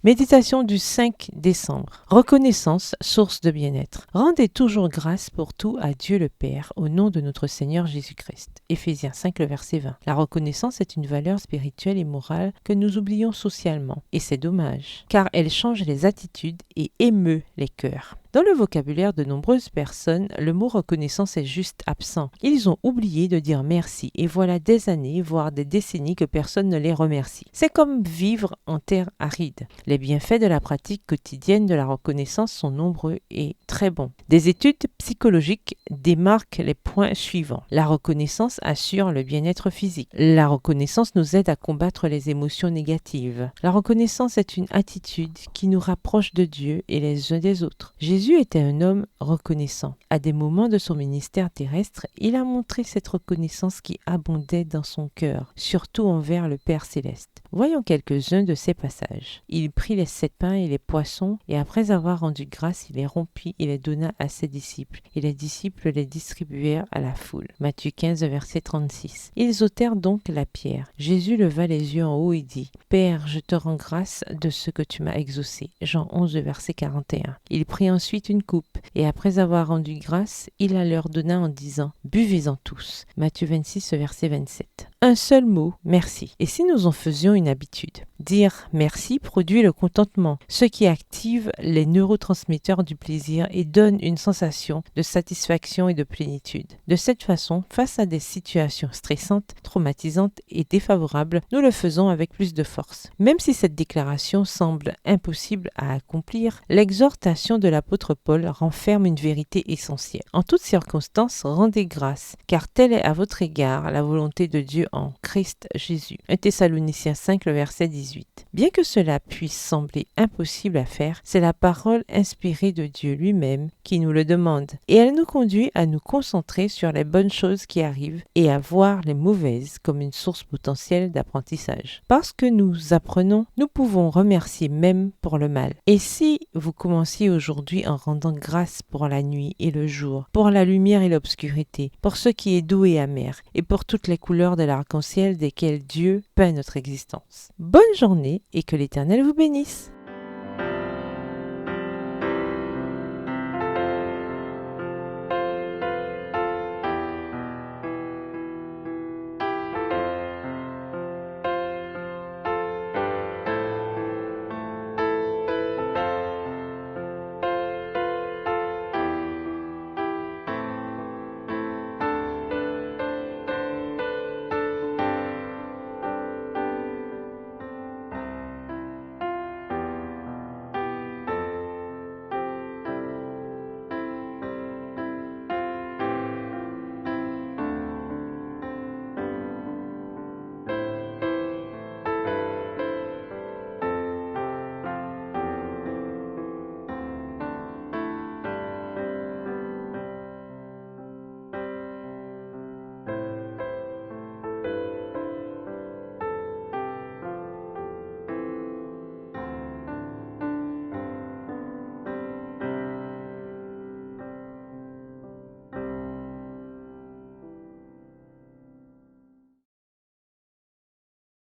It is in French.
Méditation du 5 décembre. Reconnaissance, source de bien-être. Rendez toujours grâce pour tout à Dieu le Père, au nom de notre Seigneur Jésus-Christ. Éphésiens 5, le verset 20. La reconnaissance est une valeur spirituelle et morale que nous oublions socialement. Et c'est dommage, car elle change les attitudes et émeut les cœurs. Dans le vocabulaire de nombreuses personnes, le mot reconnaissance est juste absent. Ils ont oublié de dire merci et voilà des années, voire des décennies que personne ne les remercie. C'est comme vivre en terre aride. Les bienfaits de la pratique quotidienne de la reconnaissance sont nombreux et très bons. Des études psychologiques démarquent les points suivants. La reconnaissance assure le bien-être physique. La reconnaissance nous aide à combattre les émotions négatives. La reconnaissance est une attitude qui nous rapproche de Dieu et les uns des autres. Jésus était un homme reconnaissant. À des moments de son ministère terrestre, il a montré cette reconnaissance qui abondait dans son cœur, surtout envers le Père céleste. Voyons quelques-uns de ces passages. Il prit les 7 pains et les poissons, et après avoir rendu grâce, il les rompit et les donna à ses disciples. Et les disciples les distribuèrent à la foule. Matthieu 15, verset 36. Ils ôtèrent donc la pierre. Jésus leva les yeux en haut et dit « Père, je te rends grâce de ce que tu m'as exaucé. » Jean 11, verset 41. Il prit ensuite une coupe, et après avoir rendu grâce, il la leur donna en disant « Buvez-en tous. » Matthieu 26, verset 27. Un seul mot, merci. Et si nous en faisions une habitude? Dire merci produit le contentement, ce qui active les neurotransmetteurs du plaisir et donne une sensation de satisfaction et de plénitude. De cette façon, face à des situations stressantes, traumatisantes et défavorables, nous le faisons avec plus de force. Même si cette déclaration semble impossible à accomplir, l'exhortation de l'apôtre Paul renferme une vérité essentielle. En toutes circonstances, rendez grâce, car telle est à votre égard la volonté de Dieu en Christ Jésus. 1 Thessaloniciens 5, le verset 18. Bien que cela puisse sembler impossible à faire, c'est la parole inspirée de Dieu lui-même qui nous le demande. Et elle nous conduit à nous concentrer sur les bonnes choses qui arrivent et à voir les mauvaises comme une source potentielle d'apprentissage. Parce que nous apprenons, nous pouvons remercier même pour le mal. Et si vous commenciez aujourd'hui en rendant grâce pour la nuit et le jour, pour la lumière et l'obscurité, pour ce qui est doux et amer, et pour toutes les couleurs de l'arc-en-ciel desquelles Dieu peint notre existence. Bonne journée et que l'Éternel vous bénisse.